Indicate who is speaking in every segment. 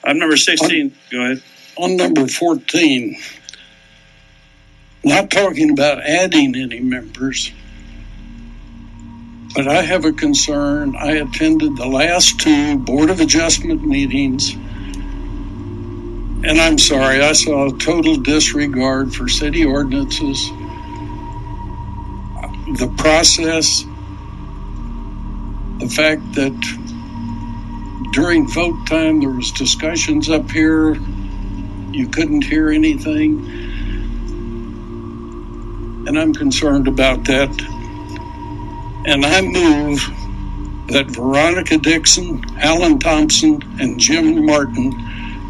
Speaker 1: Item number 16, go ahead.
Speaker 2: On number 14, not talking about adding any members, but I have a concern. I attended the last two Board of Adjustment meetings, and I'm sorry, I saw a total disregard for city ordinances. The process, the fact that during vote time there was discussions up here, you couldn't hear anything, and I'm concerned about that. And I move that Veronica Dixon, Alan Thompson, and Jim Martin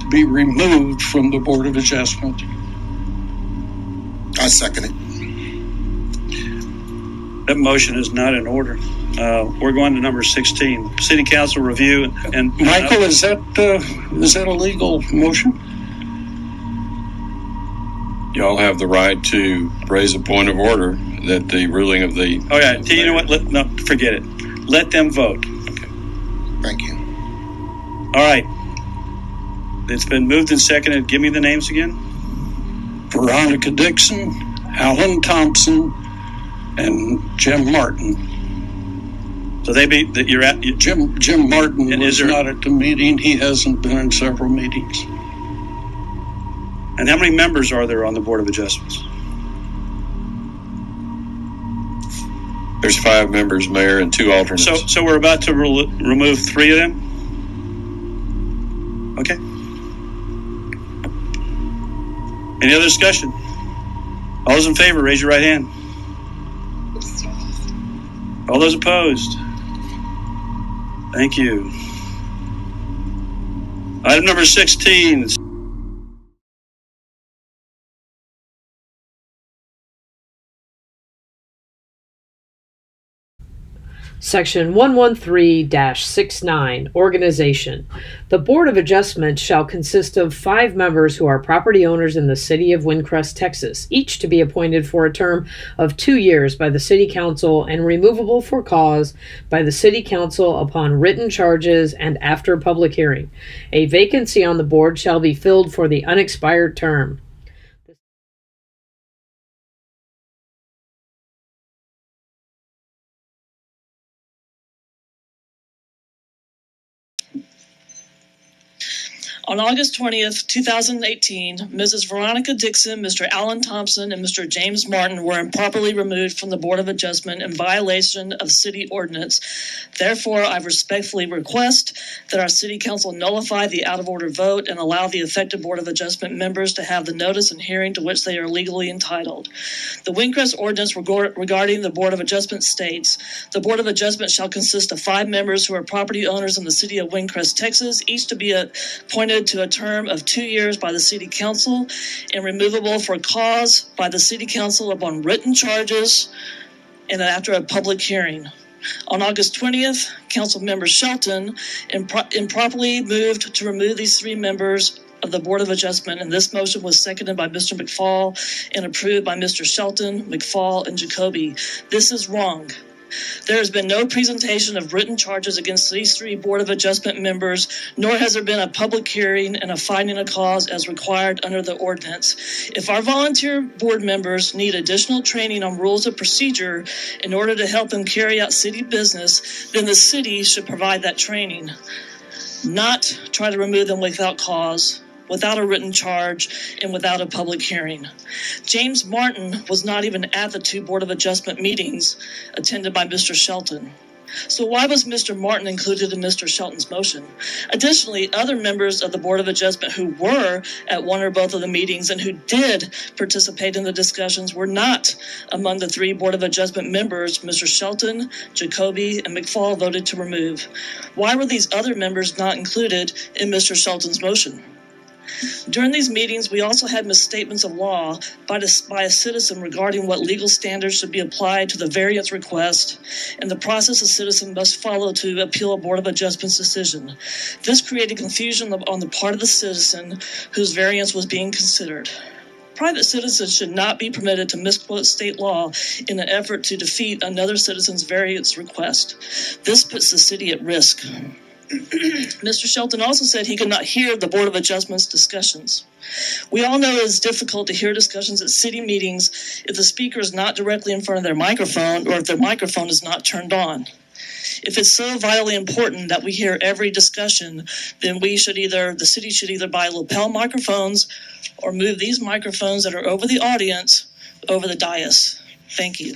Speaker 2: be removed from the Board of Adjustment.
Speaker 3: I second it.
Speaker 1: That motion is not in order. We're going to number 16, City Council review. And
Speaker 2: Michael, is that a legal motion?
Speaker 4: Y'all have the right to raise a point of order that the ruling of the...
Speaker 1: Oh, yeah. You know what? No, forget it. Let them vote.
Speaker 4: Okay.
Speaker 3: Thank you.
Speaker 1: All right. It's been moved and seconded. Give me the names again.
Speaker 2: Veronica Dixon, Alan Thompson, and Jim Martin.
Speaker 1: So they be that you're at...
Speaker 2: Jim Martin
Speaker 1: and
Speaker 2: was not at the meeting. He hasn't been in several meetings.
Speaker 1: And how many members are there on the Board of Adjustments?
Speaker 4: There's 5 members, Mayor, and 2 alternates.
Speaker 1: So we're about to remove 3 of them? Okay. Any other discussion? All those in favor, raise your right hand. All those opposed? Thank you. Item number 16.
Speaker 5: Section 113-69, Organization. The Board of Adjustment shall consist of 5 members who are property owners in the city of Windcrest, Texas, each to be appointed for a term of 2 years by the City Council and removable for cause by the City Council upon written charges and after public hearing. A vacancy on the board shall be filled for the unexpired term.
Speaker 6: On August 20th, 2018, Mrs. Veronica Dixon, Mr. Alan Thompson, and Mr. James Martin were improperly removed from the Board of Adjustment in violation of city ordinance. Therefore, I respectfully request that our City Council nullify the out-of-order vote and allow the affected Board of Adjustment members to have the notice and hearing to which they are legally entitled. The Windcrest ordinance regarding the Board of Adjustment states, the Board of Adjustment shall consist of 5 members who are property owners in the city of Windcrest, Texas, each to be appointed to a term of 2 years by the City Council and removable for cause by the City Council upon written charges and after a public hearing. On August 20th, Councilmember Shelton improperly moved to remove these 3 members of the Board of Adjustment, and this motion was seconded by Mr. McFall and approved by Mr. Shelton, McFall, and Jacoby. This is wrong. There has been no presentation of written charges against these 3 Board of Adjustment members, nor has there been a public hearing and a finding of cause as required under the ordinance. If our volunteer board members need additional training on rules of procedure in order to help them carry out city business, then the city should provide that training, not try to remove them without cause, without a written charge, and without a public hearing. James Martin was not even at the 2 Board of Adjustment meetings attended by Mr. Shelton. So why was Mr. Martin included in Mr. Shelton's motion? Additionally, other members of the Board of Adjustment who were at one or both of the meetings and who did participate in the discussions were not among the 3 Board of Adjustment members Mr. Shelton, Jacoby, and McFall voted to remove. Why were these other members not included in Mr. Shelton's motion? During these meetings, we also had misstatements of law by a citizen regarding what legal standards should be applied to the variance request and the process a citizen must follow to appeal a Board of Adjustment's decision. This created confusion on the part of the citizen whose variance was being considered. Private citizens should not be permitted to misquote state law in an effort to defeat another citizen's variance request. This puts the city at risk. Mr. Shelton also said he could not hear the Board of Adjustments discussions. We all know it is difficult to hear discussions at city meetings if the speaker is not directly in front of their microphone or if their microphone is not turned on. If it's so vitally important that we hear every discussion, then the city should either buy lapel microphones or move these microphones that are over the audience over the dais. Thank you.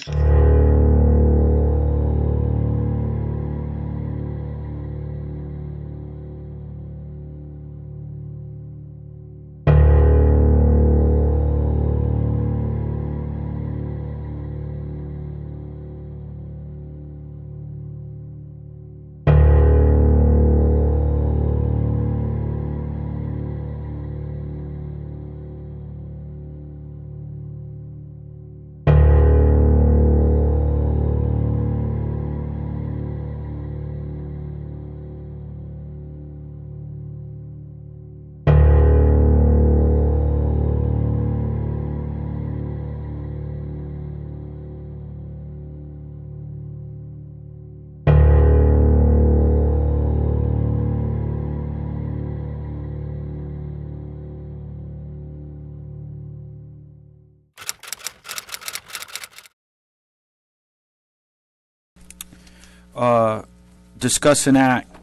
Speaker 3: Discuss an act.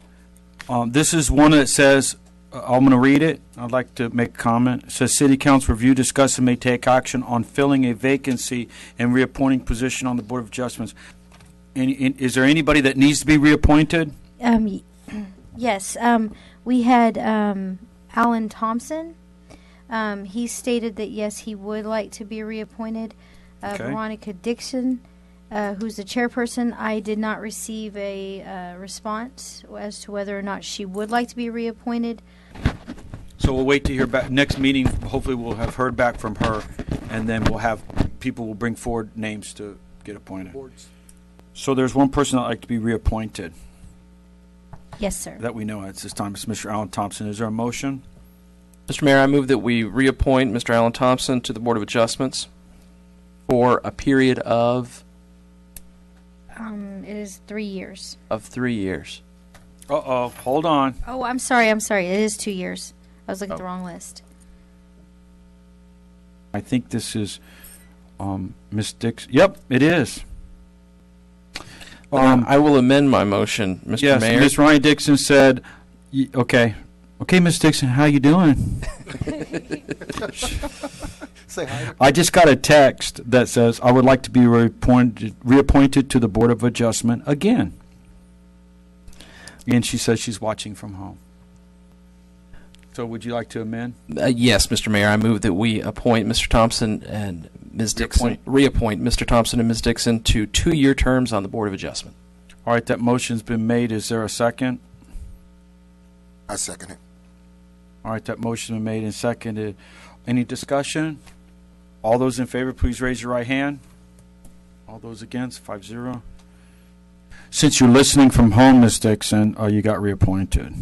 Speaker 3: This is one that says, I'm going to read it. I'd like to make a comment. It says, City Council review, discuss, and may take action on filling a vacancy and reappointing position on the Board of Adjustments. Is there anybody that needs to be reappointed?
Speaker 7: Yes. We had Alan Thompson. He stated that, yes, he would like to be reappointed.
Speaker 3: Okay.
Speaker 7: Veronica Dixon, who's the chairperson, I did not receive a response as to whether or not she would like to be reappointed.
Speaker 3: So we'll wait to hear back. Next meeting, hopefully we'll have heard back from her, and then we'll have people will bring forward names to get appointed. Boards. So there's one person that'd like to be reappointed
Speaker 7: Yes, sir.
Speaker 3: that we know at this time. It's Mr. Alan Thompson. Is there a motion?
Speaker 8: Mr. Mayor, I move that we reappoint Mr. Alan Thompson to the Board of Adjustments for a period of
Speaker 7: It is 3 years.
Speaker 8: 3 years.
Speaker 3: Uh-oh. Hold on.
Speaker 7: Oh, I'm sorry. It is 2 years. I was looking at the wrong list.
Speaker 3: I think this is Ms. Dix. Yep, it is.
Speaker 8: I will amend my motion, Mr.
Speaker 3: Yes,
Speaker 8: Mayor.
Speaker 3: Ms. Ryan Dixon said, okay. Okay, Ms. Dixon, how you doing?
Speaker 9: Say hi.
Speaker 3: I just got a text that says, I would like to be reappointed to the Board of Adjustment again. And she says she's watching from home. So would you like to amend?
Speaker 8: Yes, Mr. Mayor, I move that we appoint Mr. Thompson and Ms. Dixon, reappoint Mr. Thompson and Ms. Dixon to 2-year terms on the Board of Adjustment.
Speaker 3: All right, that motion's been made. Is there a second?
Speaker 9: I second it.
Speaker 3: All right, that motion's been made and seconded. Any discussion? All those in favor, please raise your right hand. All those against, 5-0. Since you're listening from home, Ms. Dixon, you got reappointed.